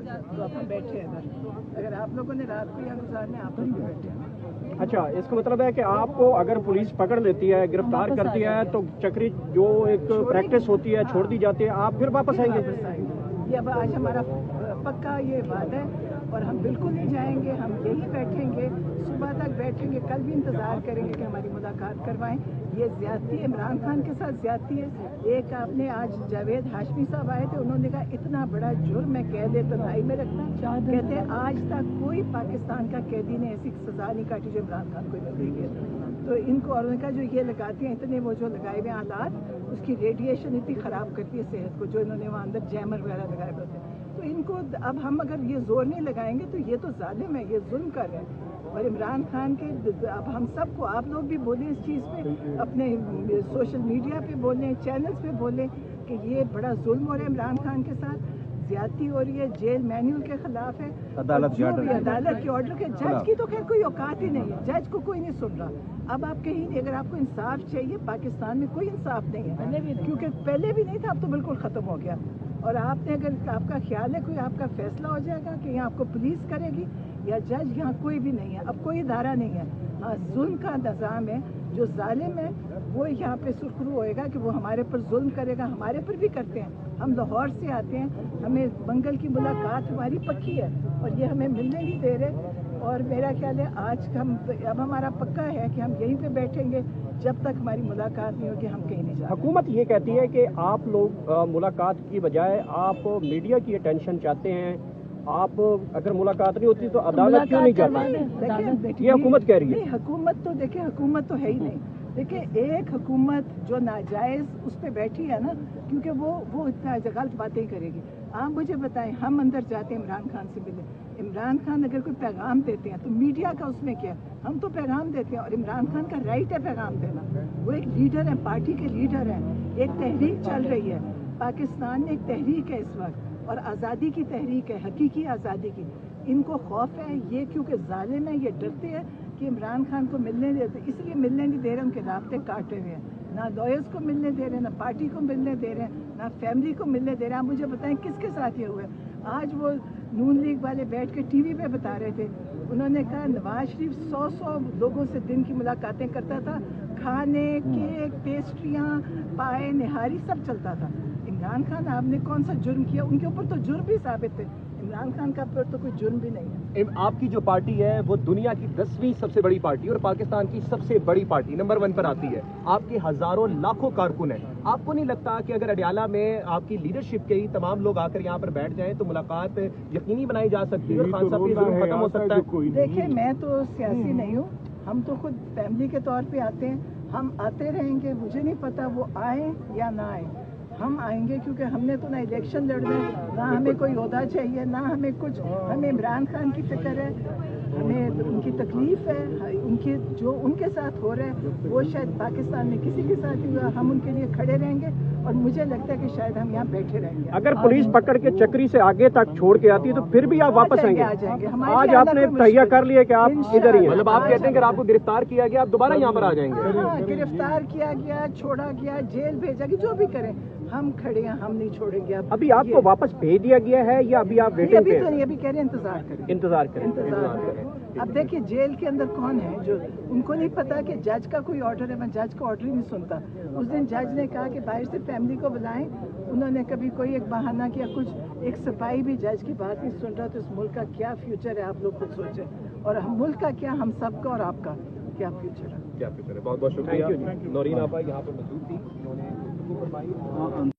तो अब हम बैठे हैं इधर। अगर आप लोगों ने रात को यहाँ गुजारना है, आप लोग भी बैठे हैं। अच्छा, इसका मतलब है कि आपको अगर पुलिस पकड़ लेती है, गिरफ्तार करती है, तो चक्री जो एक प्रैक्टिस होती है छोड़ दी जाती है, आप फिर वापस आएंगे? ये अब आज हमारा पक्का ये वादा है और हम बिल्कुल नहीं जाएंगे। हम यहीं बैठेंगे, सुबह तक बैठेंगे, कल भी इंतज़ार करेंगे कि हमारी मुलाकात करवाएं। ये ज्यादती इमरान खान के साथ ज्यादती है। एक आपने आज जावेद हाशमी साहब आए थे, उन्होंने कहा इतना बड़ा जुर्म है कैद तन्हाई में रखना। कहते हैं आज तक कोई पाकिस्तान का कैदी ने ऐसी सजा नहीं काटी जो इमरान खान को मिल रही है। तो इनको और उनका जो ये लगाते हैं इतने वो जो लगाए हुए आलात, उसकी रेडिएशन इतनी ख़राब करती है सेहत को, जो इन्होंने वहाँ अंदर जैमर वगैरह लगाए हुए होते हैं। तो इनको अब हम अगर ये जोर नहीं लगाएंगे तो ये तो जालिम है, ये जुल्म कर रहे हैं। और इमरान खान के अब हम सबको, आप लोग भी बोलें इस चीज़ पे, अपने सोशल मीडिया पे बोलें, चैनल्स पे बोलें कि ये बड़ा जुल्म हो रहा है इमरान खान के साथ, ज्यादती हो रही है, जेल मैन्यूअल के खिलाफ है, अदालत के ऑर्डर के। जज की तो खैर कोई औकात ही नहीं है, जज को कोई नहीं सुन रहा। अब आप कहीं नहीं, अगर आपको इंसाफ चाहिए, पाकिस्तान में कोई इंसाफ नहीं है, क्योंकि पहले भी नहीं था, अब तो बिल्कुल ख़त्म हो गया। और आपने अगर आपका ख्याल है कोई आपका फैसला हो जाएगा कि यहाँ आपको पुलिस करेगी या जज, यहाँ कोई भी नहीं है, अब कोई इदारा नहीं है। हाँ, जुल्म का निज़ाम है, जो जालिम है वो यहाँ पे सुरखरू होएगा कि वो हमारे पर जुल्म करेगा। हमारे पर भी करते हैं। हम लाहौर से आते हैं, हमें मंगल की मुलाकात हमारी पक्की है और ये हमें मिलने नहीं दे रहे। और मेरा ख्याल है आज अब हमारा पक्का है कि हम यहीं पे बैठेंगे जब तक हमारी मुलाकात नहीं होगी, हम कहीं नहीं जाएंगे। हुकूमत ये कहती है कि आप लोग मुलाकात की बजाय आप मीडिया की अटेंशन चाहते हैं। आप अगर मुलाकात नहीं होती तो अदालत क्यों नहीं जाती? ये हुकूमत कह रही है। नहीं, हुकूमत तो देखिए, हुकूमत तो है ही नहीं। देखिए, एक हुकूमत जो नाजायज़ उस पर बैठी है ना, क्योंकि वो इतना गलत बातें करेगी। आप मुझे बताएं, हम अंदर जाते हैं इमरान खान से मिले, इमरान खान अगर कोई पैगाम देते हैं तो मीडिया का उसमें क्या? हम तो पैगाम देते हैं और इमरान खान का राइट है पैगाम देना। वो एक लीडर है, पार्टी के लीडर हैं, एक तहरीक चल रही है पाकिस्तान में, एक तहरीक है इस वक्त, और आज़ादी की तहरीक है, हकीकी आज़ादी की। इनको खौफ है ये, क्योंकि जालिम है, ये डरते हैं कि इमरान खान को मिलने देते, इसलिए मिलने नहीं दे रहे, उनके रास्ते काटे हुए हैं। ना लॉयर्स को मिलने दे रहे हैं, ना पार्टी को मिलने दे रहे हैं, ना फैमिली को मिलने दे रहे हैं। आप मुझे बताएं किसके साथ ये हुआ है? आज वो नून लीग वाले बैठ के टीवी पे बता रहे थे, उन्होंने कहा नवाज शरीफ 100 लोगों से दिन की मुलाकातें करता था, खाने, केक, पेस्ट्रियाँ, पाए, निहारी सब चलता था। इमरान खान आपने कौन सा जुर्म किया? उनके ऊपर तो जुर्म भी साबित है, इमरान खान का पर तो कोई जुर्म भी नहीं है। आपकी जो पार्टी है वो दुनिया की 10वीं सबसे बड़ी पार्टी और पाकिस्तान की सबसे बड़ी पार्टी नंबर 1 पर आती है। आपके हजारों लाखों कारकुन हैं। आपको नहीं लगता कि अगर अडियाला में आपकी लीडरशिप के ही तमाम लोग आकर यहाँ पर बैठ जाएं तो मुलाकात यकीनी बनाई जा सकती है और खान साहब की जुल्म खत्म हो सकता है? देखिए, मैं तो सियासी नहीं हूँ, हम तो खुद फैमिली के तौर पे आते हैं, हम आते रहेंगे। मुझे नहीं पता वो आए या ना आए, हम आएंगे, क्योंकि हमने तो ना इलेक्शन लड़ना है, ना हमें कोई ओहदा चाहिए, ना हमें कुछ। हमें इमरान खान की फिक्र है, हमें उनकी तकलीफ है, उनके जो उनके साथ हो रहा है वो शायद पाकिस्तान में किसी के साथ ही हुआ। हम उनके लिए खड़े रहेंगे और मुझे लगता है कि शायद हम यहाँ बैठे रहेंगे। अगर पुलिस पकड़ के चक्री से आगे तक छोड़ के आती है तो फिर भी आप वापस आएंगे? आ जाएंगे। आज आपने तैयार कर लिया कि आप इधर ही हैं? मतलब आप कहते हैं कि आपको गिरफ्तार किया गया, आप दोबारा यहाँ पर आ जाएंगे? हाँ, गिरफ्तार किया गया, छोड़ा गया, जेल भेजा गया, जो भी करें, हम खड़े हैं, हम नहीं छोड़ेंगे। अभी आपको वापस भेज दिया गया है या अभी आप वेटिंग पे? अभी कह रहे हैं इंतजार करें। इंतजार करें। अब देखिए, जेल के अंदर कौन है जो उनको नहीं पता कि जज का कोई ऑर्डर है? मैं जज का ऑर्डर ही नहीं सुनता। उस दिन जज ने कहा कि बाहर से फैमिली को बुलाएं, उन्होंने कभी कोई एक बहाना किया कुछ। एक सिपाही भी जज की बात नहीं सुन रहा। तो इस मुल्क का क्या फ्यूचर है, आप लोग खुद सोचें। और हम मुल्क का क्या, हम सबका और आपका क्या फ्यूचर है? क्या फ्यूचर है? बहुत बहुत शुक्रिया। नौरीन आपा यहाँ पर मौजूद थी, उन्होंने